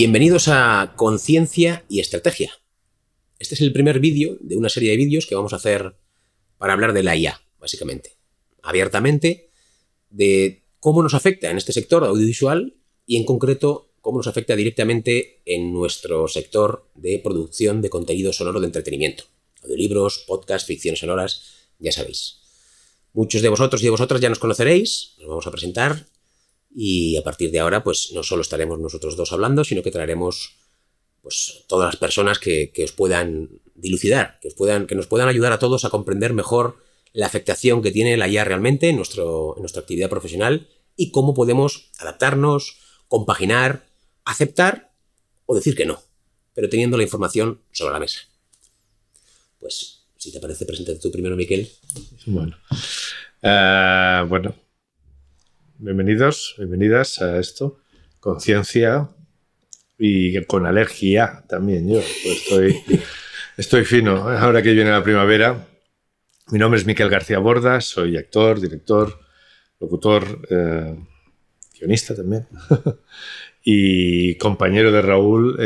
Bienvenidos a Conciencia y Estrategia. Este es el primer vídeo de una serie de vídeos que vamos a hacer para hablar de la IA, básicamente. Abiertamente, de cómo nos afecta en este sector audiovisual y en concreto cómo nos afecta directamente en nuestro sector de producción de contenido sonoro de entretenimiento. Audiolibros, podcasts, ficciones sonoras, ya sabéis. Muchos de vosotros y de vosotras ya nos conoceréis, nos vamos a presentar. Y a partir de ahora, pues no solo estaremos nosotros dos hablando, sino que traeremos pues todas las personas que os puedan dilucidar, que nos puedan ayudar a todos a comprender mejor la afectación que tiene la IA realmente en nuestra actividad profesional y cómo podemos adaptarnos, compaginar, aceptar o decir que no, pero teniendo la información sobre la mesa. Pues, si te parece, preséntate tú primero, Miquel. Bueno. Bienvenidos, bienvenidas a esto. Conciencia y con alergia también yo. Pues estoy fino. Ahora que viene la primavera. Mi nombre es Miquel García Bordas, soy actor, director, locutor, guionista también. Y compañero de Raúl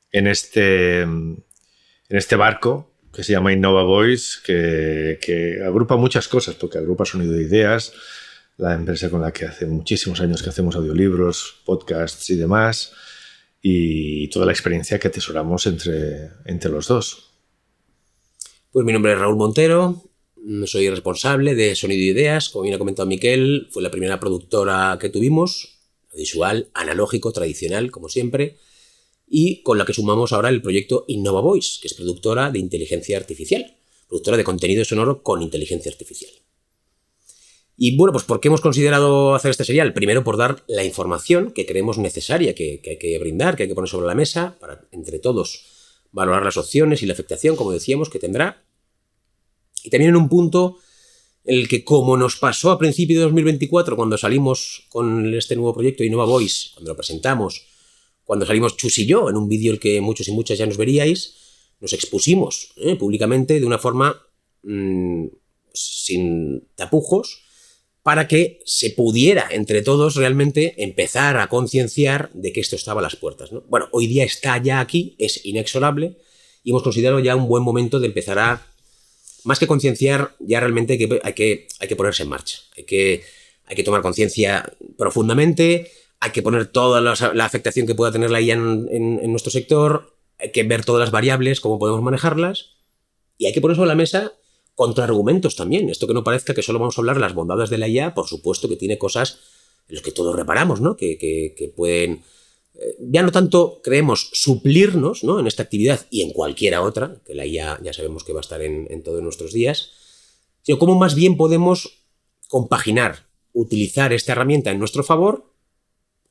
en este barco que se llama Innova Voice, que agrupa muchas cosas, porque agrupa Sonido de Ideas, la empresa con la que hace muchísimos años que hacemos audiolibros, podcasts y demás, y toda la experiencia que atesoramos entre los dos. Pues mi nombre es Raúl Montero, soy responsable de Sonido de Ideas, como bien ha comentado Miquel, fue la primera productora que tuvimos, visual, analógico, tradicional, como siempre, y con la que sumamos ahora el proyecto Innova Voice, que es productora de inteligencia artificial, productora de contenido sonoro con inteligencia artificial. Y bueno, pues ¿por qué hemos considerado hacer este serial? Primero, por dar la información que creemos necesaria, que hay que brindar, que hay que poner sobre la mesa, para entre todos valorar las opciones y la afectación, como decíamos, que tendrá. Y también en un punto en el que, como nos pasó a principios de 2024, cuando salimos con este nuevo proyecto Innova Voice, cuando lo presentamos, cuando salimos Chus y yo, en un vídeo el que muchos y muchas ya nos veríais, nos expusimos públicamente de una forma sin tapujos, para que se pudiera, entre todos, realmente empezar a concienciar de que esto estaba a las puertas, ¿no? Bueno, hoy día está ya aquí, es inexorable, y hemos considerado ya un buen momento de empezar a, más que concienciar, ya realmente hay que ponerse en marcha. Hay que tomar conciencia profundamente, hay que poner toda la afectación que pueda tener la IA en nuestro sector, hay que ver todas las variables, cómo podemos manejarlas, y hay que poner sobre la mesa contraargumentos también. Esto que no parezca que solo vamos a hablar de las bondades de la IA, por supuesto que tiene cosas en las que todos reparamos, ¿no? Que pueden, ya no tanto creemos suplirnos, ¿no? En esta actividad y en cualquiera otra, que la IA ya sabemos que va a estar en todos nuestros días, sino cómo más bien podemos compaginar, utilizar esta herramienta en nuestro favor,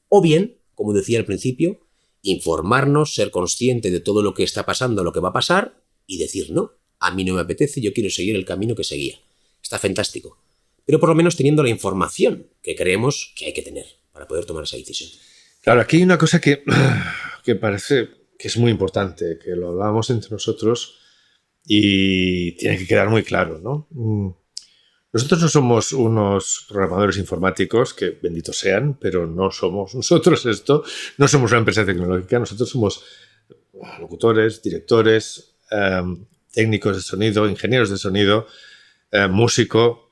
o bien, como decía al principio, informarnos, ser consciente de todo lo que está pasando, lo que va a pasar, y decir no. A mí no me apetece, yo quiero seguir el camino que seguía. Está fantástico. Pero por lo menos teniendo la información que creemos que hay que tener para poder tomar esa decisión. Claro, aquí hay una cosa que parece que es muy importante, que lo hablábamos entre nosotros y tiene que quedar muy claro, ¿no? Nosotros no somos unos programadores informáticos, que benditos sean, pero no somos nosotros esto. No somos una empresa tecnológica, nosotros somos locutores, directores, técnicos de sonido, ingenieros de sonido, músico.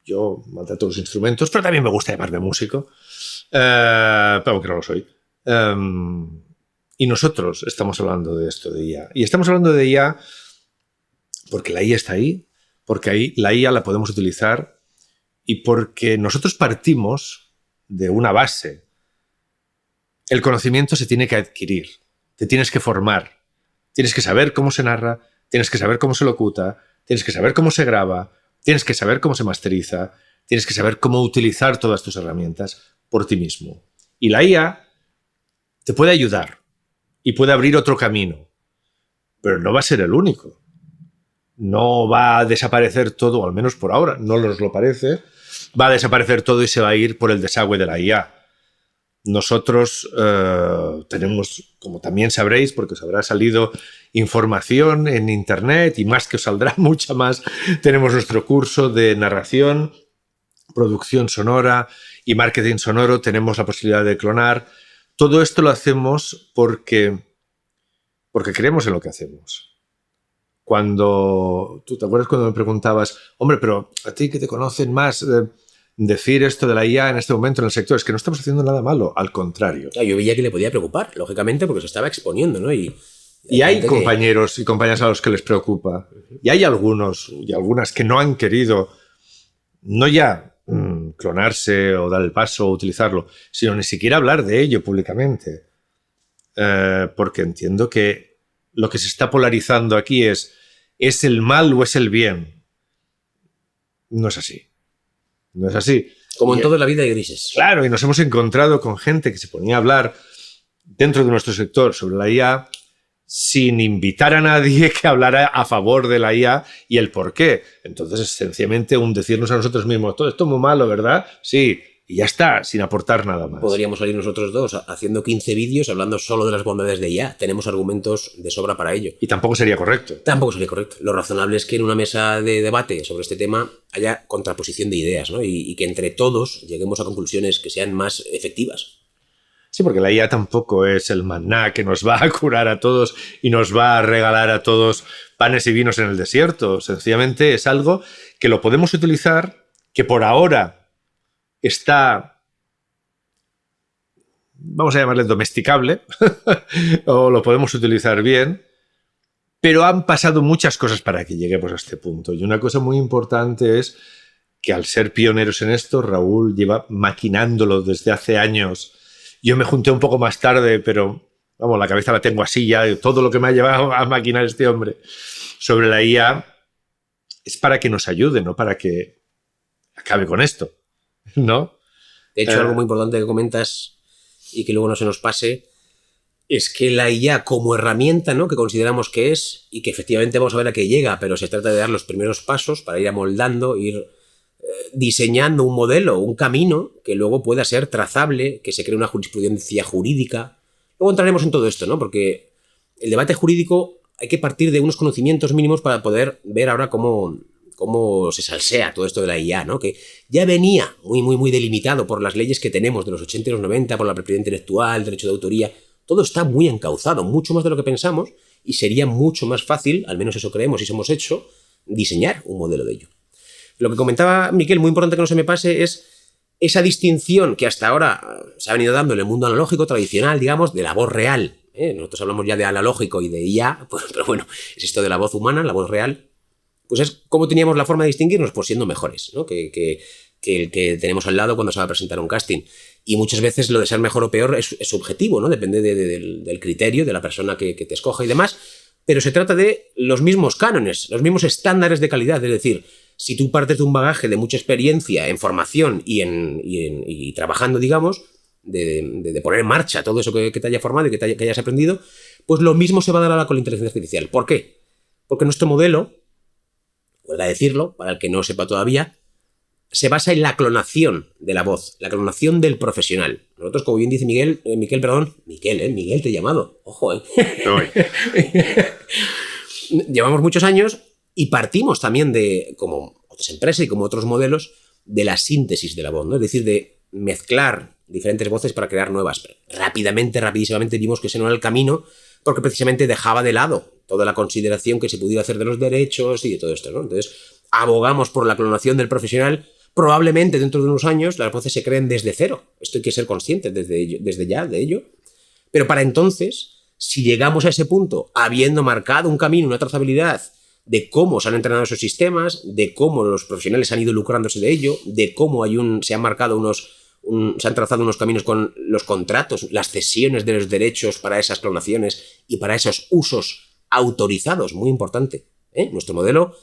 Yo maltrato los instrumentos, pero también me gusta llamarme músico, pero aunque no lo soy. Y nosotros estamos hablando de esto de IA. Y estamos hablando de IA porque la IA está ahí, porque ahí la IA la podemos utilizar y porque nosotros partimos de una base. El conocimiento se tiene que adquirir, te tienes que formar. Tienes que saber cómo se narra, tienes que saber cómo se locuta, tienes que saber cómo se graba, tienes que saber cómo se masteriza, tienes que saber cómo utilizar todas tus herramientas por ti mismo. Y la IA te puede ayudar y puede abrir otro camino, pero no va a ser el único. No va a desaparecer todo, al menos por ahora, no nos lo parece. Va a desaparecer todo y se va a ir por el desagüe de la IA. Nosotros tenemos, como también sabréis, porque os habrá salido información en internet y más que os saldrá mucha más, tenemos nuestro curso de narración, producción sonora y marketing sonoro. Tenemos la posibilidad de clonar todo esto lo hacemos porque creemos en lo que hacemos. ¿Tú te acuerdas cuando me preguntabas, hombre, pero a ti que te conocen más, decir esto de la IA en este momento en el sector, es que no estamos haciendo nada malo, al contrario. Yo veía que le podía preocupar, lógicamente, porque se estaba exponiendo, ¿no? Y hay compañeros y compañeras a los que les preocupa. Y hay algunos y algunas que no han querido, no ya clonarse o dar el paso o utilizarlo, sino ni siquiera hablar de ello públicamente. Porque entiendo que lo que se está polarizando aquí ¿es el mal o es el bien? No es así. No es así. Como en toda la vida hay grises. Claro, y nos hemos encontrado con gente que se ponía a hablar dentro de nuestro sector sobre la IA sin invitar a nadie que hablara a favor de la IA y el por qué. Entonces es sencillamente un decirnos a nosotros mismos, todo esto es muy malo, ¿verdad? Sí, y ya está, sin aportar nada más. Podríamos salir nosotros dos haciendo 15 vídeos hablando solo de las bondades de IA. Tenemos argumentos de sobra para ello. Y tampoco sería correcto. Tampoco sería correcto. Lo razonable es que en una mesa de debate sobre este tema haya contraposición de ideas, ¿no? Y que entre todos lleguemos a conclusiones que sean más efectivas. Sí, porque la IA tampoco es el maná que nos va a curar a todos y nos va a regalar a todos panes y vinos en el desierto. Sencillamente es algo que lo podemos utilizar, que por ahora está, vamos a llamarle domesticable, o lo podemos utilizar bien, pero han pasado muchas cosas para que lleguemos a este punto. Y una cosa muy importante es que al ser pioneros en esto, Raúl lleva maquinándolo desde hace años. Yo me junté un poco más tarde, pero vamos, la cabeza la tengo así ya. Todo lo que me ha llevado a maquinar este hombre sobre la IA es para que nos ayude, no para que acabe con esto, ¿no? De hecho, algo muy importante que comentas y que luego no se nos pase es que la IA como herramienta, ¿no?, que consideramos que es y que efectivamente vamos a ver a qué llega, pero se trata de dar los primeros pasos para ir amoldando, ir diseñando un modelo, un camino que luego pueda ser trazable, que se cree una jurisprudencia jurídica. Luego entraremos en todo esto, ¿no? Porque el debate jurídico hay que partir de unos conocimientos mínimos para poder ver ahora cómo se salsea todo esto de la IA, ¿no? Que ya venía muy delimitado por las leyes que tenemos de los 80 y los 90, por la propiedad intelectual, derecho de autoría. Todo está muy encauzado, mucho más de lo que pensamos, y sería mucho más fácil, al menos eso creemos y eso hemos hecho, diseñar un modelo de ello. Lo que comentaba Miquel, muy importante que no se me pase, es esa distinción que hasta ahora se ha venido dando en el mundo analógico tradicional, digamos, de la voz real. Nosotros hablamos ya de analógico y de IA, pues, pero bueno, es esto de la voz humana, la voz real. Pues es como teníamos la forma de distinguirnos, pues siendo mejores, ¿no? que el que tenemos al lado cuando se va a presentar un casting. Y muchas veces lo de ser mejor o peor es subjetivo, ¿no? Depende del criterio de la persona que te escoja y demás. Pero se trata de los mismos cánones, los mismos estándares de calidad. Es decir, si tú partes de un bagaje de mucha experiencia en formación y trabajando, digamos, de poner en marcha todo eso que te haya formado y que hayas aprendido, pues lo mismo se va a dar ahora con la inteligencia artificial. ¿Por qué? Porque nuestro modelo, vuelvo a decirlo, para el que no sepa todavía, se basa en la clonación de la voz, la clonación del profesional. Nosotros, como bien dice Miguel te he llamado, ojo, llevamos muchos años y partimos también de, como otras empresas y como otros modelos, de la síntesis de la voz, ¿no? Es decir, de mezclar diferentes voces para crear nuevas. Rapidísimamente vimos que ese no era el camino, porque precisamente dejaba de lado toda la consideración que se pudiera hacer de los derechos y de todo esto, ¿no? Entonces, abogamos por la clonación del profesional. Probablemente dentro de unos años las voces se creen desde cero. Esto hay que ser conscientes desde ya de ello. Pero para entonces, si llegamos a ese punto, habiendo marcado un camino, una trazabilidad de cómo se han entrenado esos sistemas, de cómo los profesionales han ido lucrándose de ello, de cómo se han marcado se han trazado unos caminos con los contratos, las cesiones de los derechos para esas clonaciones y para esos usos autorizados, muy importante. Nuestro modelo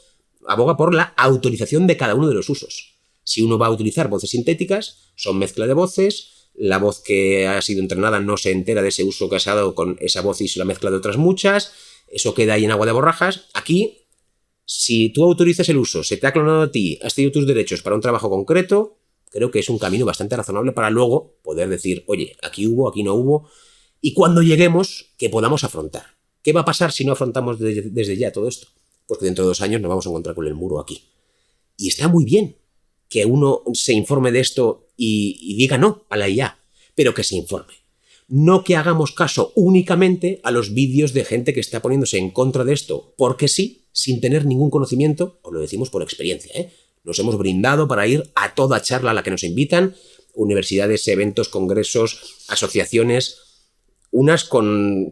aboga por la autorización de cada uno de los usos. Si uno va a utilizar voces sintéticas, son mezcla de voces, la voz que ha sido entrenada no se entera de ese uso que ha dado con esa voz y la mezcla de otras muchas, eso queda ahí en agua de borrajas. Aquí, si tú autorizas el uso, se te ha clonado a ti, has tenido tus derechos para un trabajo concreto, creo que es un camino bastante razonable para luego poder decir, oye, aquí hubo, aquí no hubo, y cuando lleguemos, que podamos afrontar. ¿Qué va a pasar si no afrontamos desde ya todo esto? Pues que dentro de 2 años nos vamos a encontrar con el muro aquí. Y está muy bien que uno se informe de esto y diga no a la IA, pero que se informe. no que hagamos caso únicamente a los vídeos de gente que está poniéndose en contra de esto, porque sí, sin tener ningún conocimiento, os lo decimos por experiencia, ¿eh? Nos hemos brindado para ir a toda charla a la que nos invitan, universidades, eventos, congresos, asociaciones, unas con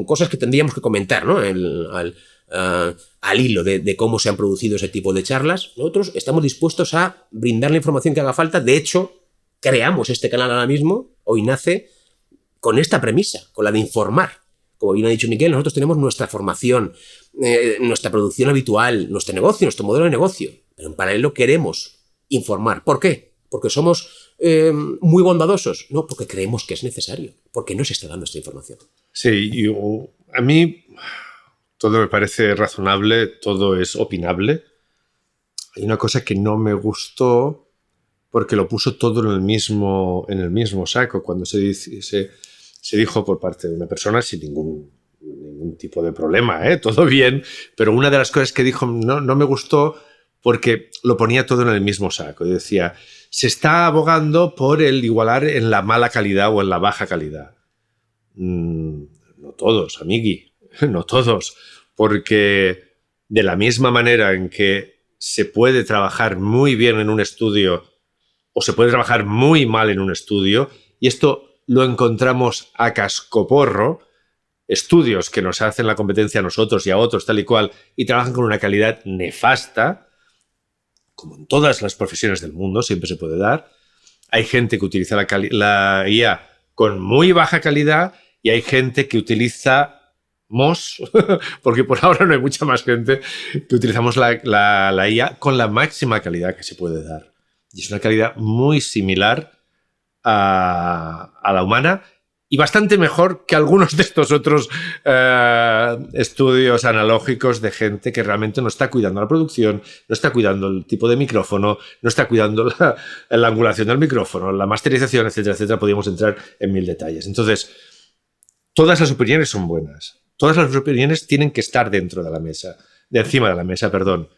cosas que tendríamos que comentar, ¿no? Al hilo de cómo se han producido ese tipo de charlas. Nosotros estamos dispuestos a brindar la información que haga falta. De hecho, creamos este canal ahora mismo, hoy nace, con esta premisa, con la de informar. Como bien ha dicho Miquel, nosotros tenemos nuestra formación, nuestra producción habitual, nuestro negocio, nuestro modelo de negocio, pero en paralelo queremos informar. ¿Por qué? Porque somos muy bondadosos. No, porque creemos que es necesario, porque no se está dando esta información. Sí, a mí todo me parece razonable, todo es opinable. Hay una cosa que no me gustó porque lo puso todo en el mismo saco cuando se dijo por parte de una persona sin ningún tipo de problema, todo bien, pero una de las cosas que dijo no me gustó porque lo ponía todo en el mismo saco y decía, se está abogando por el igualar en la mala calidad o en la baja calidad. No todos, amigui, no todos, porque de la misma manera en que se puede trabajar muy bien en un estudio o se puede trabajar muy mal en un estudio, y esto lo encontramos a cascoporro, estudios que nos hacen la competencia a nosotros y a otros tal y cual, y trabajan con una calidad nefasta, como en todas las profesiones del mundo, siempre se puede dar. Hay gente que utiliza la IA con muy baja calidad y hay gente que utiliza porque por ahora no hay mucha más gente que utilizamos la IA con la máxima calidad que se puede dar. Y es una calidad muy similar a la humana y bastante mejor que algunos de estos otros estudios analógicos de gente que realmente no está cuidando la producción, no está cuidando el tipo de micrófono, no está cuidando la angulación del micrófono, la masterización, etcétera, etcétera. Podríamos entrar en mil detalles. Entonces, todas las opiniones son buenas. Todas las opiniones tienen que estar encima de la mesa, perdón.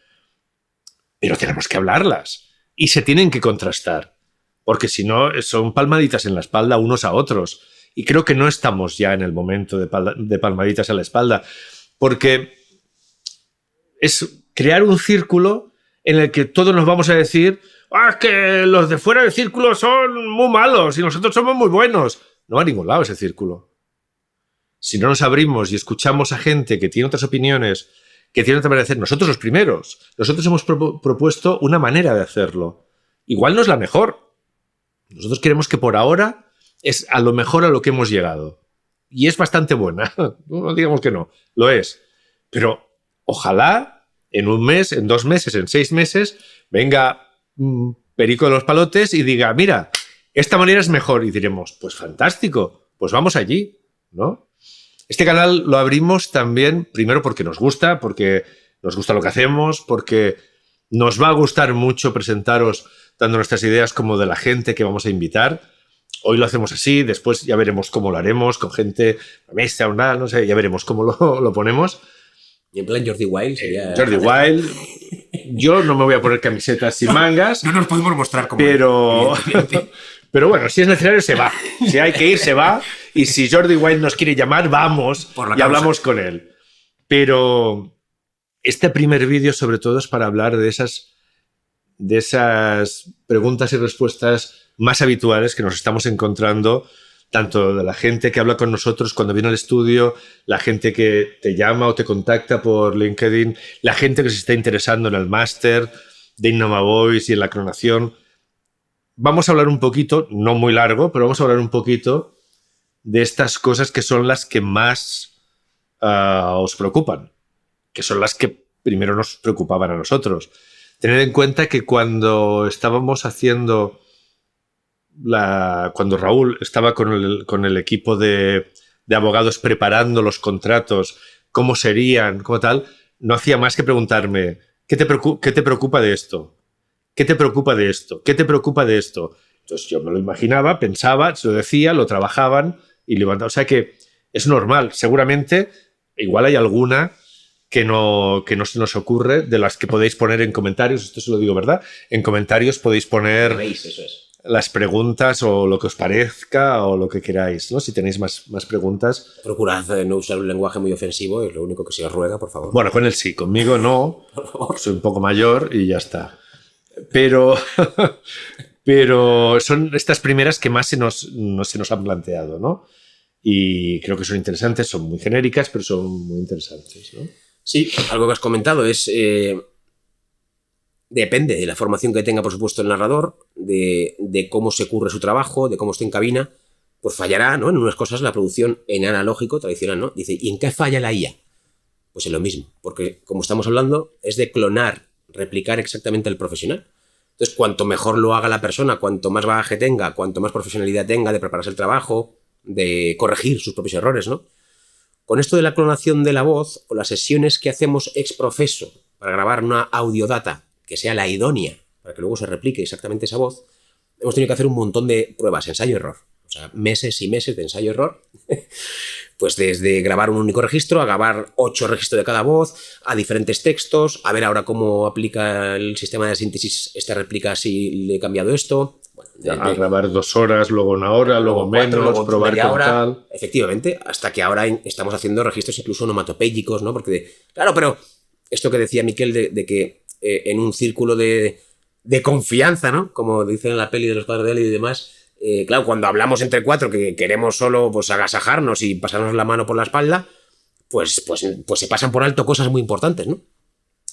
Pero tenemos que hablarlas y se tienen que contrastar, porque si no son palmaditas en la espalda unos a otros. Y creo que no estamos ya en el momento de palmaditas en la espalda, porque es crear un círculo en el que todos nos vamos a decir que los de fuera del círculo son muy malos y nosotros somos muy buenos. No va a ningún lado ese círculo. Si no nos abrimos y escuchamos a gente que tiene otras opiniones, que tiene otra manera de hacer, nosotros los primeros, nosotros hemos propuesto una manera de hacerlo. Igual no es la mejor. Nosotros queremos que por ahora es a lo mejor a lo que hemos llegado. Y es bastante buena. No digamos que no, lo es. Pero ojalá en un mes, en 2 meses, en 6 meses, venga Perico de los Palotes y diga, mira, esta manera es mejor. Y diremos, pues fantástico, pues vamos allí, ¿no? Este canal lo abrimos también, primero porque nos gusta lo que hacemos, porque nos va a gustar mucho presentaros tanto nuestras ideas como de la gente que vamos a invitar. Hoy lo hacemos así, después ya veremos cómo lo haremos, con gente, mesa o nada, no sé, ya veremos cómo lo ponemos. Y en plan Jordi Wild sería... Jordi Wild. Yo no me voy a poner camisetas sin mangas. No nos podemos mostrar como... Pero bueno, si es necesario, se va. Si hay que ir, se va. Y si Jordi Wild nos quiere llamar, vamos y hablamos con él. Pero este primer vídeo, sobre todo, es para hablar de esas preguntas y respuestas más habituales que nos estamos encontrando, tanto de la gente que habla con nosotros cuando viene al estudio, la gente que te llama o te contacta por LinkedIn, la gente que se está interesando en el máster de Innova Voice y en la clonación. Vamos a hablar un poquito, no muy largo, pero vamos a hablar un poquito de estas cosas que son las que más os preocupan, que son las que primero nos preocupaban a nosotros. Tened en cuenta que cuando estábamos haciendo cuando Raúl estaba con el equipo de abogados preparando los contratos, cómo serían, cómo tal, no hacía más que preguntarme, ¿qué te preocupa de esto? ¿Qué te preocupa de esto? ¿Qué te preocupa de esto? Entonces yo me lo imaginaba, pensaba, se lo decía, lo trabajaban y levantaban. O sea que es normal. Seguramente, igual hay alguna que no se nos ocurre, de las que podéis poner en comentarios. Esto se lo digo, ¿verdad? En comentarios podéis poner... ¿Veis? Eso es. las preguntas o lo que os parezca o lo que queráis, ¿no? Si tenéis más preguntas. Procurad no usar un lenguaje muy ofensivo, es lo único que se os ruega, por favor. Bueno, con él sí, conmigo no. Soy un poco mayor y ya está. Pero son estas primeras que más se nos han planteado, ¿no? Y creo que son interesantes, son muy genéricas, pero son muy interesantes, ¿no? Sí, algo que has comentado es... depende de la formación que tenga, por supuesto, el narrador, de cómo se curre su trabajo, de cómo esté en cabina, pues fallará, ¿no? En unas cosas la producción en analógico tradicional, ¿no? Dice, ¿y en qué falla la IA? Pues en lo mismo, porque como estamos hablando, es de clonar, replicar exactamente el profesional. Entonces, cuanto mejor lo haga la persona, cuanto más bagaje tenga, cuanto más profesionalidad tenga de prepararse el trabajo, de corregir sus propios errores, ¿no? Con esto de la clonación de la voz, o las sesiones que hacemos ex profeso para grabar una audiodata que sea la idónea, para que luego se replique exactamente esa voz, hemos tenido que hacer un montón de pruebas, ensayo-error. O sea, meses y meses de ensayo-error. Pues desde grabar un único registro, a grabar 8 registros de cada voz, a diferentes textos, a ver ahora cómo aplica el sistema de síntesis esta réplica si le he cambiado esto. Bueno, a grabar 2 horas, luego 1 hora, luego menos, 4, luego probar con hora, tal. Efectivamente, hasta que ahora estamos haciendo registros incluso onomatopéyicos, ¿no? Porque, claro, pero esto que decía Miquel de que en un círculo de confianza, ¿no? Como dicen en la peli de los padres de él y demás, claro, cuando hablamos entre 4 que queremos solo pues agasajarnos y pasarnos la mano por la espalda, pues se pasan por alto cosas muy importantes, ¿no?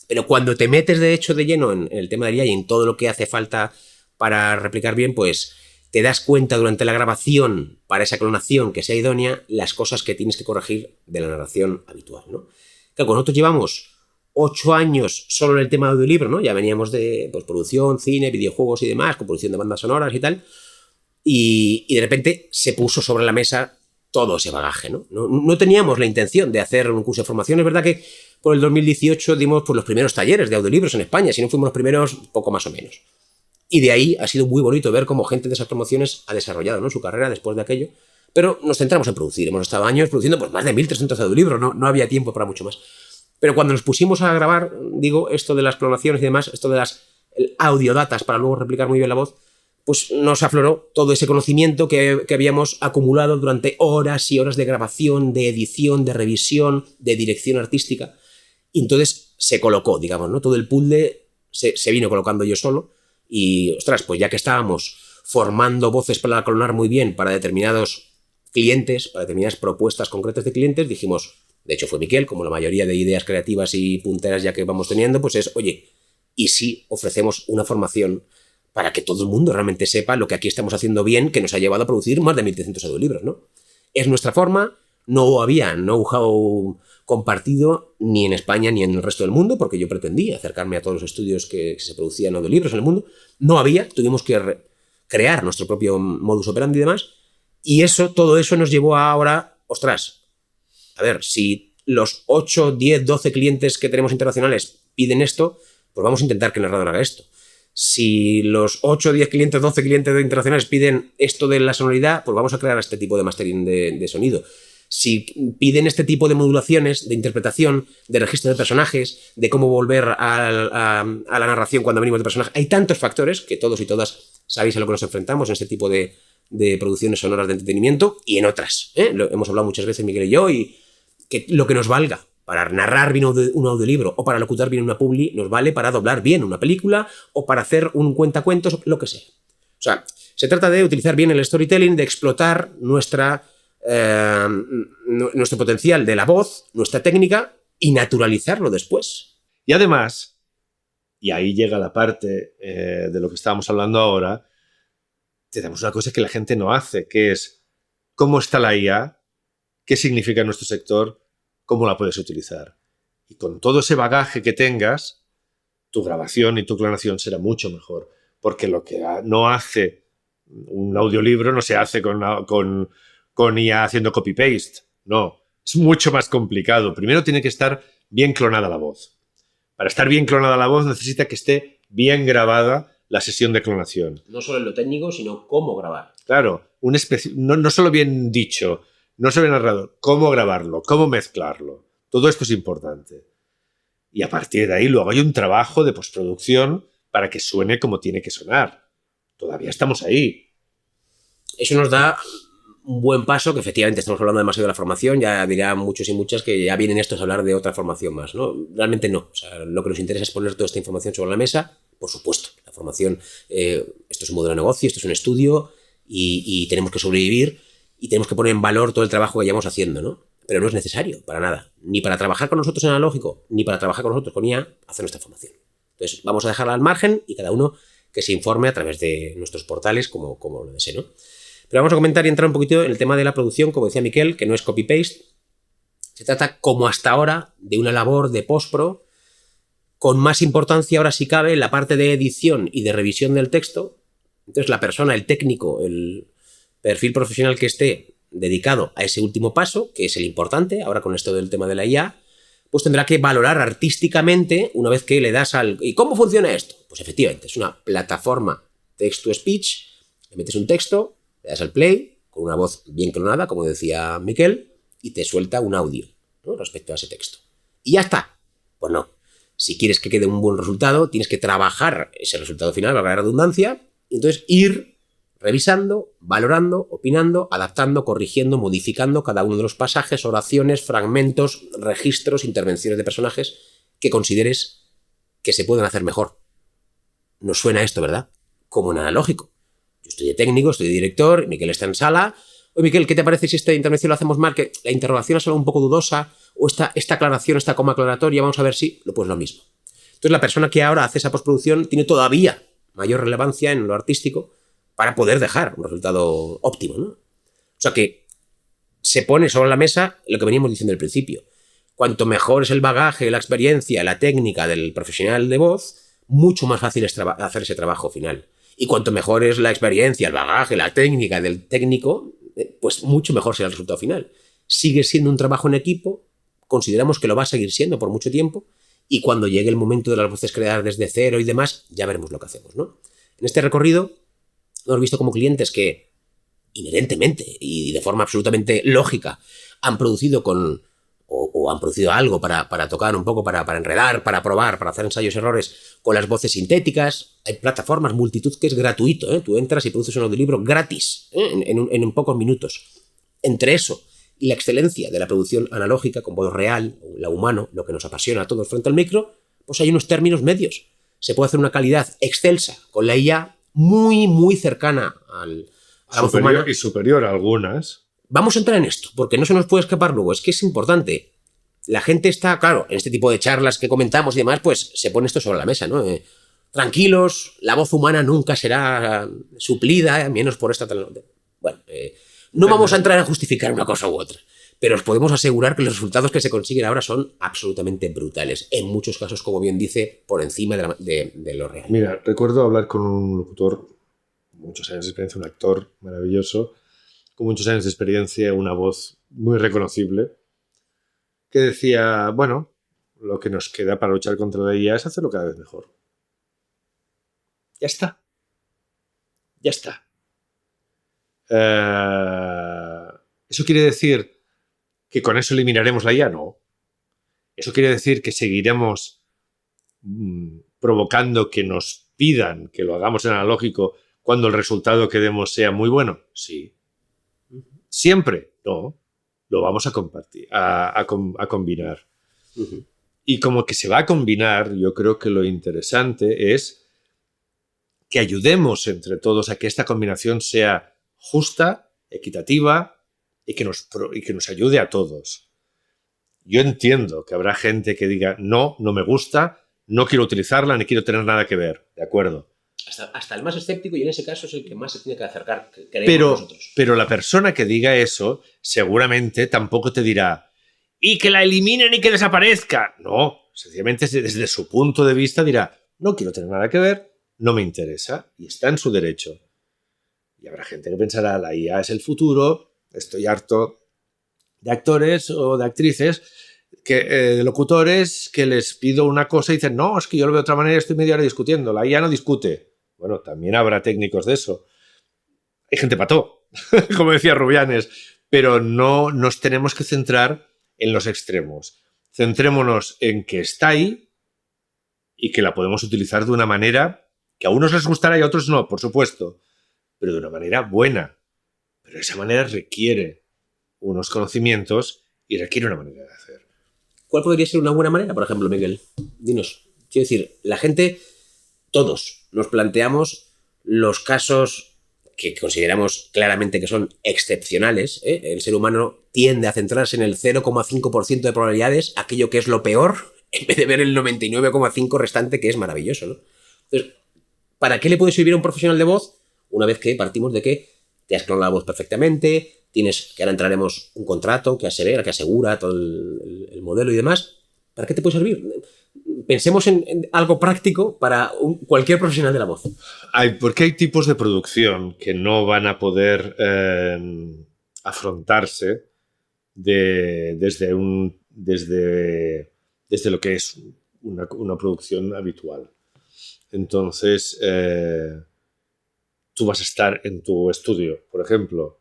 Pero cuando te metes de hecho de lleno en el tema de IA y en todo lo que hace falta para replicar bien, pues te das cuenta durante la grabación para esa clonación que sea idónea las cosas que tienes que corregir de la narración habitual, ¿no? Claro, nosotros llevamos 8 años solo en el tema de audiolibro, ¿no? Ya veníamos de pues, producción, cine, videojuegos y demás, con producción de bandas sonoras y tal, y de repente se puso sobre la mesa todo ese bagaje, ¿no? No teníamos la intención de hacer un curso de formación. Es verdad que por el 2018 dimos pues, los primeros talleres de audiolibros en España, si no fuimos los primeros, poco más o menos. Y de ahí ha sido muy bonito ver cómo gente de esas promociones ha desarrollado, ¿no? Su carrera después de aquello. Pero nos centramos en producir. Hemos estado años produciendo pues, más de 1.300 audiolibros, no había tiempo para mucho más. Pero cuando nos pusimos a grabar, digo, esto de las clonaciones y demás, esto de las audiodatas para luego replicar muy bien la voz, pues nos afloró todo ese conocimiento que habíamos acumulado durante horas y horas de grabación, de edición, de revisión, de dirección artística. Y entonces se colocó, digamos, ¿no? Todo el puzzle se vino colocando yo solo. Y, ostras, pues ya que estábamos formando voces para clonar muy bien para determinados clientes, para determinadas propuestas concretas de clientes, dijimos, de hecho fue Miquel, como la mayoría de ideas creativas y punteras ya que vamos teniendo, pues es, oye, ¿y si ofrecemos una formación para que todo el mundo realmente sepa lo que aquí estamos haciendo bien, que nos ha llevado a producir más de 1.300 audiolibros, ¿no? Es nuestra forma, no había know-how compartido ni en España ni en el resto del mundo, porque yo pretendía acercarme a todos los estudios que se producían audiolibros en el mundo. No había, tuvimos que crear nuestro propio modus operandi y demás, y todo eso nos llevó a ahora, ostras, a ver, si los 8, 10, 12 clientes que tenemos internacionales piden esto, pues vamos a intentar que el narrador haga esto. Si los 8, 10 clientes, 12 clientes internacionales piden esto de la sonoridad, pues vamos a crear este tipo de mastering de sonido. Si piden este tipo de modulaciones, de interpretación, de registro de personajes, de cómo volver a la narración cuando venimos de personajes, hay tantos factores que todos y todas sabéis a lo que nos enfrentamos en este tipo de producciones sonoras de entretenimiento y en otras. Lo hemos hablado muchas veces Miguel y yo, y que lo que nos valga para narrar bien un audiolibro o para locutar bien una publi, nos vale para doblar bien una película o para hacer un cuentacuentos, lo que sea. O sea, se trata de utilizar bien el storytelling, de explotar nuestro potencial de la voz, nuestra técnica y naturalizarlo después. Y además, y ahí llega la parte de lo que estábamos hablando ahora, tenemos una cosa que la gente no hace, que es cómo está la IA, qué significa en nuestro sector, cómo la puedes utilizar. Y con todo ese bagaje que tengas, tu grabación y tu clonación será mucho mejor. Porque lo que no hace un audiolibro no se hace con IA haciendo copy-paste. No, es mucho más complicado. Primero tiene que estar bien clonada la voz. Para estar bien clonada la voz necesita que esté bien grabada la sesión de clonación. No solo en lo técnico, sino cómo grabar. Claro, no solo bien dicho, no solo bien narrado, cómo grabarlo, cómo mezclarlo. Todo esto es importante. Y a partir de ahí luego hay un trabajo de postproducción para que suene como tiene que sonar. todavía estamos ahí. Eso nos da un buen paso, que efectivamente estamos hablando demasiado de la formación, ya dirán muchos y muchas que ya vienen estos a hablar de otra formación más, ¿no? Realmente no. O sea, lo que nos interesa es poner toda esta información sobre la mesa. Por supuesto, la formación, esto es un modelo de negocio, esto es un estudio y tenemos que sobrevivir y tenemos que poner en valor todo el trabajo que llevamos haciendo, ¿no? Pero no es necesario, para nada. Ni para trabajar con nosotros en analógico, ni para trabajar con nosotros con IA, hacer nuestra formación. Entonces, vamos a dejarla al margen y cada uno que se informe a través de nuestros portales como lo desee, ¿no? Pero vamos a comentar y entrar un poquito en el tema de la producción, como decía Miquel, que no es copy-paste. Se trata, como hasta ahora, de una labor de post-pro, con más importancia, ahora si cabe, en la parte de edición y de revisión del texto. Entonces, la persona, el técnico, el perfil profesional que esté dedicado a ese último paso, que es el importante, ahora con esto del tema de la IA, pues tendrá que valorar artísticamente una vez que le das al... ¿Y cómo funciona esto? Pues efectivamente, es una plataforma text-to-speech, le metes un texto, le das al play, con una voz bien clonada, como decía Miquel, y te suelta un audio, ¿no?, respecto a ese texto. Y ya está. Pues no. Si quieres que quede un buen resultado, tienes que trabajar ese resultado final, valga la redundancia, y entonces ir revisando, valorando, opinando, adaptando, corrigiendo, modificando cada uno de los pasajes, oraciones, fragmentos, registros, intervenciones de personajes que consideres que se pueden hacer mejor. Nos suena esto, ¿verdad? Como en analógico. Yo estoy de técnico, estoy de director, Miquel está en sala. Oye, Miquel, ¿qué te parece si esta intervención lo hacemos mal? Que la interrogación es algo un poco dudosa, o esta aclaración, esta coma aclaratoria, vamos a ver si... Pues lo mismo. Entonces la persona que ahora hace esa postproducción tiene todavía mayor relevancia en lo artístico para poder dejar un resultado óptimo, ¿no? O sea que se pone sobre la mesa lo que veníamos diciendo al principio. Cuanto mejor es el bagaje, la experiencia, la técnica del profesional de voz, mucho más fácil es hacer ese trabajo final. Y cuanto mejor es la experiencia, el bagaje, la técnica del técnico, pues mucho mejor será el resultado final. Sigue siendo un trabajo en equipo, consideramos que lo va a seguir siendo por mucho tiempo, y cuando llegue el momento de las voces creadas desde cero y demás, ya veremos lo que hacemos, ¿no? En este recorrido hemos visto como clientes que inherentemente y de forma absolutamente lógica han producido o han producido algo para tocar un poco, para enredar, para probar, para hacer ensayos y errores con las voces sintéticas. Hay plataformas, multitud, que es gratuito, ¿eh? Tú entras y produces un audiolibro gratis, ¿eh? en pocos minutos. Entre eso y la excelencia de la producción analógica con voz real, la humano, lo que nos apasiona a todos frente al micro, pues hay unos términos medios. Se puede hacer una calidad excelsa con la IA muy, muy cercana a la voz humana. Y superior a algunas. Vamos a entrar en esto, porque no se nos puede escapar luego. Es que es importante. La gente está, claro, en este tipo de charlas que comentamos y demás, pues se pone esto sobre la mesa, ¿no? Tranquilos, la voz humana nunca será suplida, menos por esta... Bueno, no vamos a entrar a justificar una cosa u otra, pero os podemos asegurar que los resultados que se consiguen ahora son absolutamente brutales. En muchos casos, como bien dice, por encima de lo real. Mira, recuerdo hablar con un locutor, muchos años de experiencia, un actor maravilloso, con muchos años de experiencia, una voz muy reconocible, que decía, bueno, lo que nos queda para luchar contra la IA es hacerlo cada vez mejor. Ya está. Ya está. ¿Eso quiere decir que con eso eliminaremos la IA? No. ¿Eso quiere decir que seguiremos provocando que nos pidan que lo hagamos en analógico cuando el resultado que demos sea muy bueno? Sí. ¿Siempre? No. Lo vamos a compartir, a combinar. Uh-huh. Y como que se va a combinar, yo creo que lo interesante es que ayudemos entre todos a que esta combinación sea justa, equitativa y que nos ayude a todos. Yo entiendo que habrá gente que diga, no me gusta, no quiero utilizarla, ni quiero tener nada que ver. De acuerdo. Hasta el más escéptico, y en ese caso es el que más se tiene que acercar, pero la persona que diga eso seguramente tampoco te dirá y que la eliminen y que desaparezca. No, sencillamente desde su punto de vista dirá, no quiero tener nada que ver, no me interesa, y está en su derecho. Y habrá gente que pensará, la IA es el futuro, estoy harto de actores o de actrices, de locutores, que les pido una cosa y dicen, no, es que yo lo veo de otra manera, estoy media hora discutiendo, la IA no discute. Bueno, también habrá técnicos de eso. Hay gente pató, como decía Rubianes, pero no nos tenemos que centrar en los extremos. Centrémonos en que está ahí y que la podemos utilizar de una manera Que a unos les gustará y a otros no, por supuesto, pero de una manera buena. Pero esa manera requiere unos conocimientos y requiere una manera de hacer. ¿Cuál podría ser una buena manera, por ejemplo, Miguel? Dinos. Quiero decir, la gente, todos, nos planteamos los casos que consideramos claramente que son excepcionales. El ser humano tiende a centrarse en el 0,5% de probabilidades, aquello que es lo peor, en vez de ver el 99,5% restante, que es maravilloso, ¿no? Entonces, ¿para qué le puede servir a un profesional de voz? Una vez que partimos de que te has clonado la voz perfectamente, tienes, que ahora entraremos, un contrato que asegura todo el modelo y demás. ¿Para qué te puede servir? Pensemos en algo práctico para cualquier profesional de la voz. Porque hay tipos de producción que no van a poder afrontarse desde lo que es una producción habitual. Entonces, tú vas a estar en tu estudio, por ejemplo,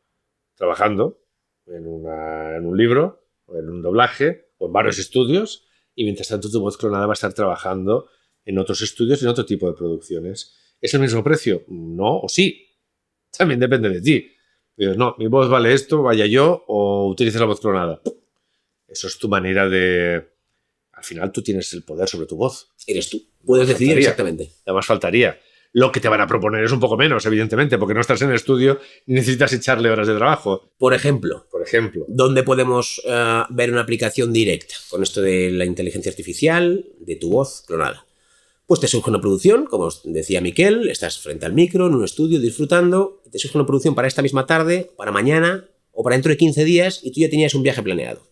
trabajando en un libro, o en un doblaje, o en varios estudios, y mientras tanto tu voz clonada va a estar trabajando en otros estudios, en otro tipo de producciones. ¿Es el mismo precio? No, o sí. También depende de ti. Pero no, mi voz vale esto, vaya yo, o utilices la voz clonada. Eso es tu manera de... Al final tú tienes el poder sobre tu voz. Eres tú. Puedes decidir exactamente. Además faltaría. Lo que te van a proponer es un poco menos, evidentemente, porque no estás en el estudio y necesitas echarle horas de trabajo. Por ejemplo, ¿dónde podemos ver una aplicación directa con esto de la inteligencia artificial, de tu voz clonada? Pues te surge una producción, como os decía Miquel, estás frente al micro, en un estudio, disfrutando, te surge una producción para esta misma tarde, para mañana o para dentro de 15 días y tú ya tenías un viaje planeado.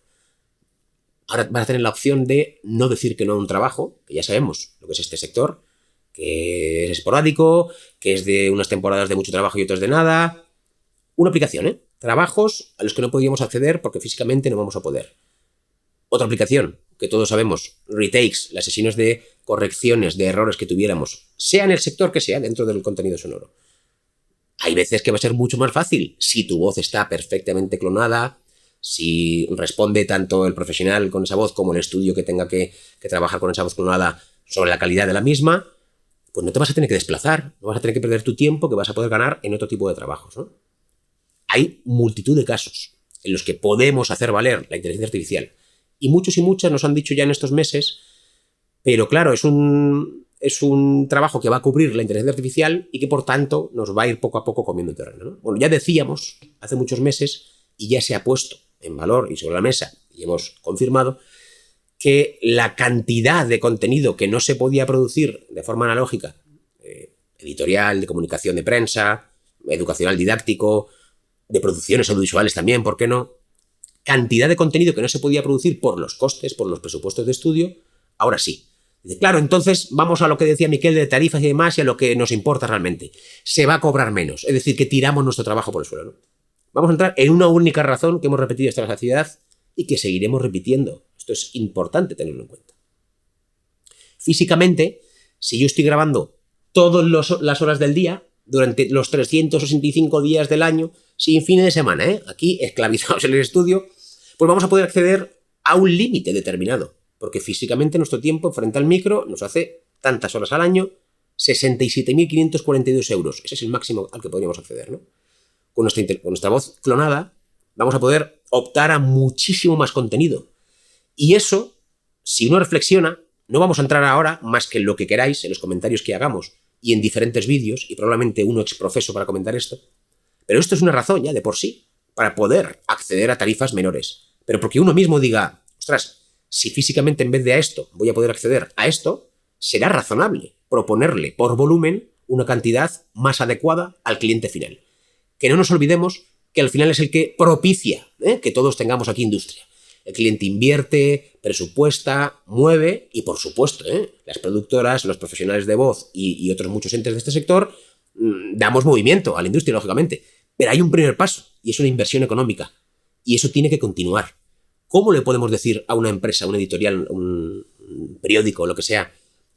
Ahora vas a tener la opción de no decir que no a un trabajo, que ya sabemos lo que es este sector, que es esporádico, que es de unas temporadas de mucho trabajo y otras de nada. Una aplicación, trabajos a los que no podíamos acceder porque físicamente no vamos a poder. Otra aplicación, que todos sabemos, retakes, las sesiones de correcciones de errores que tuviéramos, sea en el sector que sea, dentro del contenido sonoro. Hay veces que va a ser mucho más fácil si tu voz está perfectamente clonada, si responde tanto el profesional con esa voz como el estudio que tenga que trabajar con esa voz clonada sobre la calidad de la misma, pues no te vas a tener que desplazar, no vas a tener que perder tu tiempo que vas a poder ganar en otro tipo de trabajos, ¿no? Hay multitud de casos en los que podemos hacer valer la inteligencia artificial. Y muchos y muchas nos han dicho ya en estos meses, pero claro, es un trabajo que va a cubrir la inteligencia artificial y que por tanto nos va a ir poco a poco comiendo terreno, ¿no? Bueno, ya decíamos hace muchos meses, y ya se ha puesto en valor y sobre la mesa, y hemos confirmado, que la cantidad de contenido que no se podía producir de forma analógica, editorial, de comunicación de prensa, educacional didáctico, de producciones audiovisuales también, ¿por qué no? Cantidad de contenido que no se podía producir por los costes, por los presupuestos de estudio, ahora sí. Dice, claro, entonces vamos a lo que decía Miquel de tarifas y demás y a lo que nos importa realmente. Se va a cobrar menos, es decir, que tiramos nuestro trabajo por el suelo, ¿no? Vamos a entrar en una única razón que hemos repetido hasta la saciedad y que seguiremos repitiendo. Esto es importante tenerlo en cuenta. Físicamente, si yo estoy grabando todas las horas del día, durante los 365 días del año, sin fines de semana, aquí esclavizados en el estudio, pues vamos a poder acceder a un límite determinado, porque físicamente nuestro tiempo frente al micro nos hace tantas horas al año, 67.542 euros. Ese es el máximo al que podríamos acceder, ¿no? Con nuestra voz clonada vamos a poder optar a muchísimo más contenido. Y eso, si uno reflexiona, no vamos a entrar ahora más que en lo que queráis, en los comentarios que hagamos y en diferentes vídeos, y probablemente uno exprofeso para comentar esto, pero esto es una razón ya de por sí para poder acceder a tarifas menores. Pero porque uno mismo diga, ostras, si físicamente en vez de a esto voy a poder acceder a esto, será razonable proponerle por volumen una cantidad más adecuada al cliente final. Que no nos olvidemos que al final es el que propicia que todos tengamos aquí industria. El cliente invierte, presupuesta, mueve y, por supuesto, las productoras, los profesionales de voz y otros muchos entes de este sector damos movimiento a la industria, lógicamente. Pero hay un primer paso y es una inversión económica y eso tiene que continuar. ¿Cómo le podemos decir a una empresa, una editorial, un periódico, lo que sea,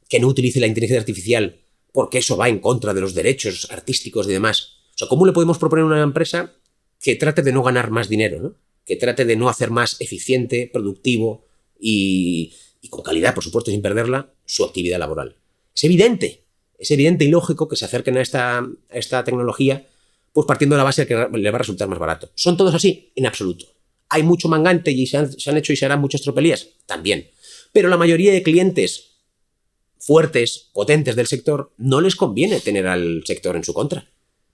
que no utilice la inteligencia artificial porque eso va en contra de los derechos artísticos y demás? O sea, ¿cómo le podemos proponer a una empresa que trate de no ganar más dinero, ¿no? Que trate de no hacer más eficiente, productivo y con calidad, por supuesto, sin perderla, su actividad laboral? Es evidente Es evidente y lógico que se acerquen a esta tecnología pues partiendo de la base de que le va a resultar más barato. ¿Son todos así? En absoluto. ¿Hay mucho mangante y se han hecho y se harán muchas tropelías? También. Pero la mayoría de clientes fuertes, potentes del sector, no les conviene tener al sector en su contra.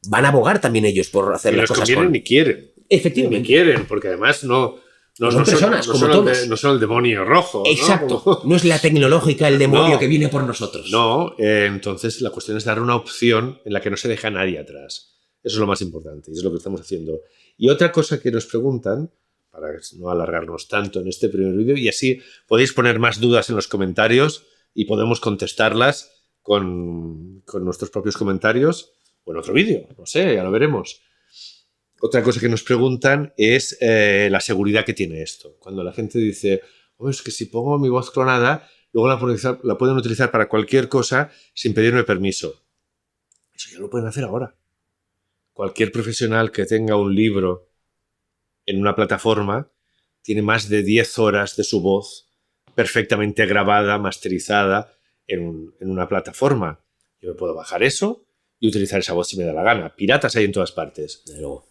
Van a abogar también ellos por hacer las cosas conviene ni quieren. Efectivamente. Ni quieren, porque además no son personas, como todos. No son el demonio rojo. Exacto. ¿no? No es la tecnológica el demonio que viene por nosotros. No, entonces la cuestión es dar una opción en la que no se deja a nadie atrás. Eso es lo más importante y es lo que estamos haciendo. Y otra cosa que nos preguntan, para no alargarnos tanto en este primer vídeo, y así podéis poner más dudas en los comentarios y podemos contestarlas con nuestros propios comentarios o en otro vídeo, no sé, ya lo veremos. Otra cosa que nos preguntan es la seguridad que tiene esto. Cuando la gente dice, es que si pongo mi voz clonada, luego la pueden utilizar para cualquier cosa sin pedirme permiso. Eso ya lo pueden hacer ahora. Cualquier profesional que tenga un libro en una plataforma tiene más de 10 horas de su voz perfectamente grabada, masterizada en una plataforma. Yo me puedo bajar eso y utilizar esa voz si me da la gana. Piratas hay en todas partes. Desde luego.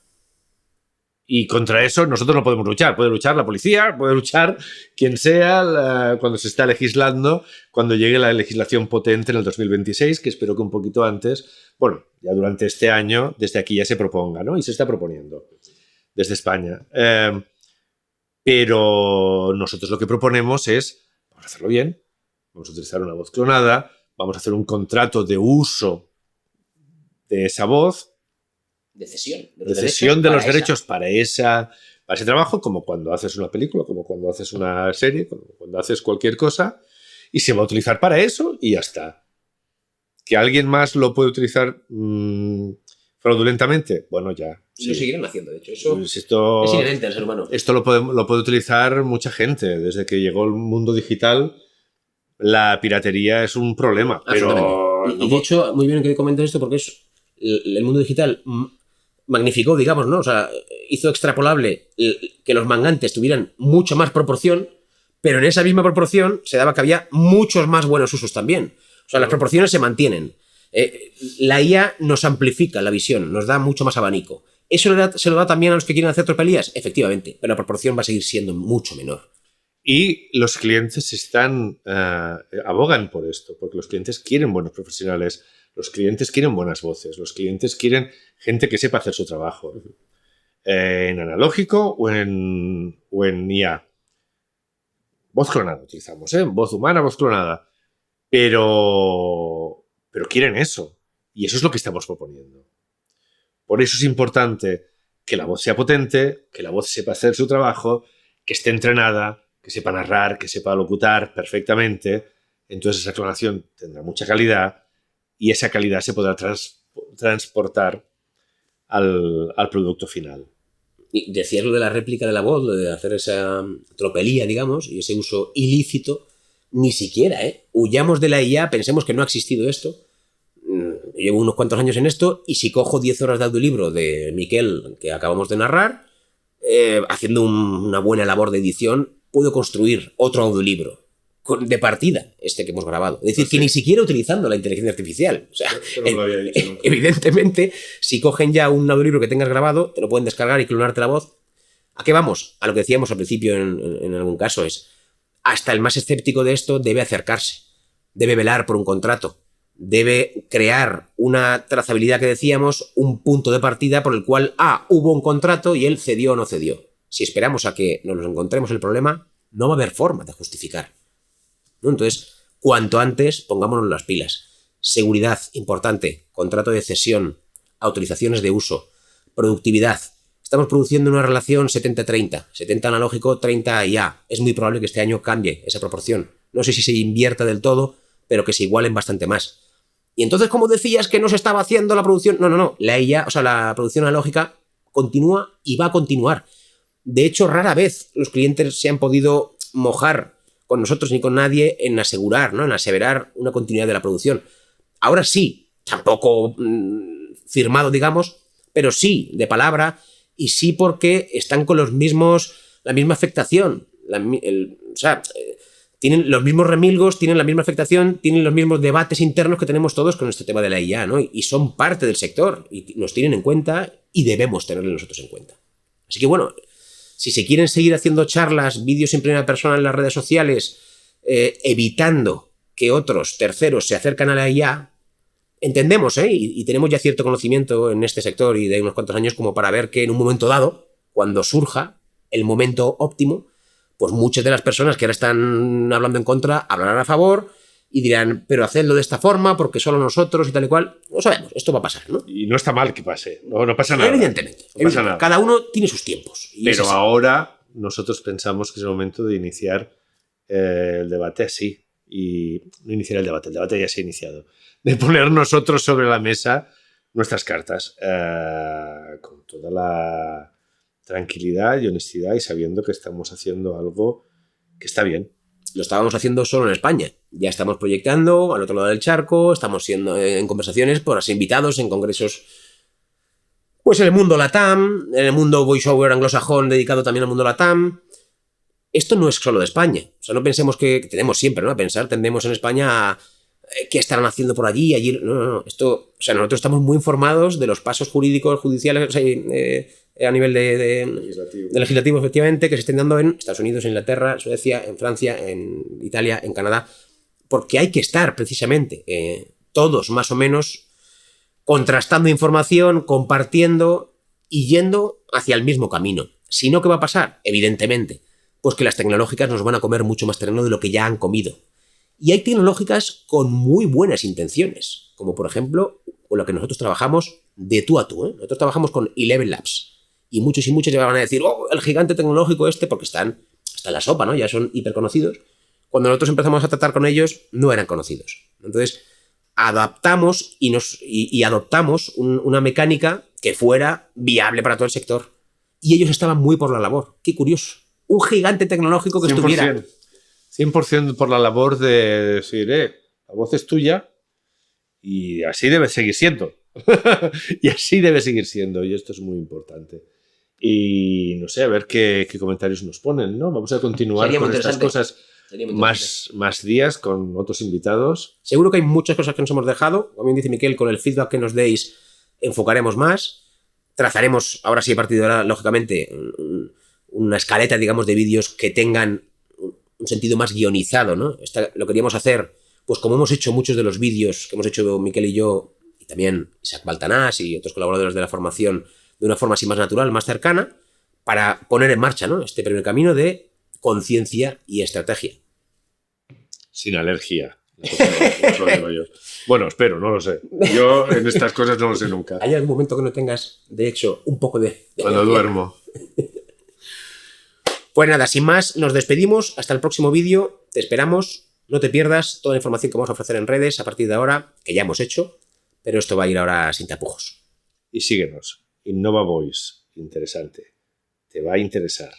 Y contra eso nosotros no podemos luchar. Puede luchar la policía, puede luchar quien sea cuando se está legislando, cuando llegue la legislación potente en el 2026, que espero que un poquito antes, bueno, ya durante este año, desde aquí ya se proponga, ¿no? Y se está proponiendo desde España. Pero nosotros lo que proponemos es, vamos a hacerlo bien, vamos a utilizar una voz clonada, vamos a hacer un contrato de uso de esa voz, de cesión de los derechos para ese trabajo, como cuando haces una película, como cuando haces una serie, como cuando haces cualquier cosa, y se va a utilizar para eso y ya está. ¿Que alguien más lo puede utilizar fraudulentamente? Bueno, ya. Sí. Lo seguirán haciendo, de hecho. Eso pues esto, es inherente al ser humano. Esto lo puede utilizar mucha gente. Desde que llegó el mundo digital, la piratería es un problema. Pero y de hecho, muy bien que comentes esto, porque es el mundo digital magnificó, digamos, ¿no? O sea, hizo extrapolable que los mangantes tuvieran mucha más proporción, pero en esa misma proporción se daba que había muchos más buenos usos también. O sea, las proporciones se mantienen. La IA nos amplifica la visión, nos da mucho más abanico. ¿Eso se lo da también a los que quieren hacer tropelías? Efectivamente, pero la proporción va a seguir siendo mucho menor. Y los clientes abogan por esto, porque los clientes quieren buenos profesionales, los clientes quieren buenas voces, los clientes quieren gente que sepa hacer su trabajo. En analógico o en IA. Voz clonada utilizamos, voz humana, voz clonada. Pero quieren eso. Y eso es lo que estamos proponiendo. Por eso es importante que la voz sea potente, que la voz sepa hacer su trabajo, que esté entrenada, que sepa narrar, que sepa locutar perfectamente. Entonces esa clonación tendrá mucha calidad y esa calidad se podrá transportar al producto final. Y decías lo de la réplica de la voz, lo de hacer esa tropelía, digamos, y ese uso ilícito, ni siquiera, huyamos de la IA, pensemos que no ha existido esto. Llevo unos cuantos años en esto y si cojo 10 horas de audiolibro de Miquel, que acabamos de narrar, haciendo una buena labor de edición, puedo construir otro audiolibro de partida, este que hemos grabado. Es decir, que ni siquiera utilizando la inteligencia artificial. O sea, evidentemente, si cogen ya un audiolibro que tengas grabado, te lo pueden descargar y clonarte la voz. ¿A qué vamos? A lo que decíamos al principio en algún caso es, hasta el más escéptico de esto debe acercarse, debe velar por un contrato, debe crear una trazabilidad que decíamos, un punto de partida por el cual, hubo un contrato y él cedió o no cedió. Si esperamos a que nos encontremos el problema, no va a haber forma de justificar, ¿no? Entonces, cuanto antes, pongámonos las pilas. Seguridad, importante. Contrato de cesión, autorizaciones de uso, productividad. Estamos produciendo una relación 70-30. 70 analógico, 30 IA. Es muy probable que este año cambie esa proporción. No sé si se invierta del todo, pero que se igualen bastante más. Y entonces, como decías que no se estaba haciendo la producción... No. La IA, o sea, la producción analógica continúa y va a continuar. De hecho, rara vez los clientes se han podido mojar con nosotros ni con nadie en asegurar, ¿no? En aseverar una continuidad de la producción. Ahora sí, tampoco firmado, digamos, pero sí de palabra y sí porque están con la misma afectación. tienen los mismos remilgos, tienen la misma afectación, tienen los mismos debates internos que tenemos todos con este tema de la IA, ¿no? Y son parte del sector y nos tienen en cuenta y debemos tenerle nosotros en cuenta. Así que bueno, si se quieren seguir haciendo charlas, vídeos en primera persona en las redes sociales, evitando que otros terceros se acercan a la IA, entendemos, y tenemos ya cierto conocimiento en este sector y de unos cuantos años como para ver que en un momento dado, cuando surja el momento óptimo, pues muchas de las personas que ahora están hablando en contra hablarán a favor y dirán, pero hacedlo de esta forma porque solo nosotros y tal y cual. No sabemos, esto va a pasar, ¿no? Y no está mal que pase, no pasa nada. Evidentemente. No pasa nada. Cada uno tiene sus tiempos. Pero ahora nosotros pensamos que es el momento de iniciar el debate así. Y no iniciar el debate ya se ha iniciado. De poner nosotros sobre la mesa nuestras cartas con toda la tranquilidad y honestidad y sabiendo que estamos haciendo algo que está bien. Lo estábamos haciendo solo en España. Ya estamos proyectando al otro lado del charco, estamos siendo en conversaciones por así invitados en congresos, pues en el mundo LATAM, en el mundo voiceover anglosajón dedicado también al mundo LATAM. Esto no es solo de España. O sea, no pensemos que tenemos siempre, ¿no? A pensar, tendemos en España a qué estarán haciendo por allí. No. Esto, o sea, nosotros estamos muy informados de los pasos jurídicos, judiciales, o sea, a nivel de legislativo, efectivamente, que se estén dando en Estados Unidos, en Inglaterra, Suecia, en Francia, en Italia, en Canadá, porque hay que estar precisamente todos más o menos contrastando información, compartiendo y yendo hacia el mismo camino. Si no, ¿qué va a pasar? Evidentemente, pues que las tecnológicas nos van a comer mucho más terreno de lo que ya han comido. Y hay tecnológicas con muy buenas intenciones, como por ejemplo con lo que nosotros trabajamos de tú a tú. Nosotros trabajamos con Eleven Labs. Y muchos ya van a decir, oh, el gigante tecnológico este, porque están hasta en la sopa, ¿no? Ya son hiperconocidos. Cuando nosotros empezamos a tratar con ellos, no eran conocidos. Entonces, adaptamos y adoptamos una mecánica que fuera viable para todo el sector. Y ellos estaban muy por la labor. Qué curioso. Un gigante tecnológico que 100%, estuviera... 100% por la labor de decir, la voz es tuya y así debe seguir siendo. Y así debe seguir siendo. Y esto es muy importante. Y no sé, a ver qué comentarios nos ponen, ¿no? Vamos a continuar con estas cosas más días con otros invitados. Seguro que hay muchas cosas que nos hemos dejado. Como bien dice Miquel, con el feedback que nos deis enfocaremos más. Trazaremos, ahora sí, a partir de ahora, lógicamente, una escaleta, digamos, de vídeos que tengan un sentido más guionizado, ¿no? Lo queríamos hacer, pues como hemos hecho muchos de los vídeos que hemos hecho Miquel y yo, y también Isaac Baltanás y otros colaboradores de la formación, de una forma así más natural, más cercana, para poner en marcha, ¿no? Este primer camino de conciencia y estrategia. Sin alergia. Eso lo digo yo. Bueno, espero, no lo sé. Yo en estas cosas no lo sé nunca. ¿Hay algún momento que no tengas, de hecho, un poco de cuando alergia? Duermo. Pues nada, sin más, nos despedimos. Hasta el próximo vídeo. Te esperamos. No te pierdas toda la información que vamos a ofrecer en redes a partir de ahora, que ya hemos hecho, pero esto va a ir ahora sin tapujos. Y síguenos. Innova Voice. Interesante. Te va a interesar.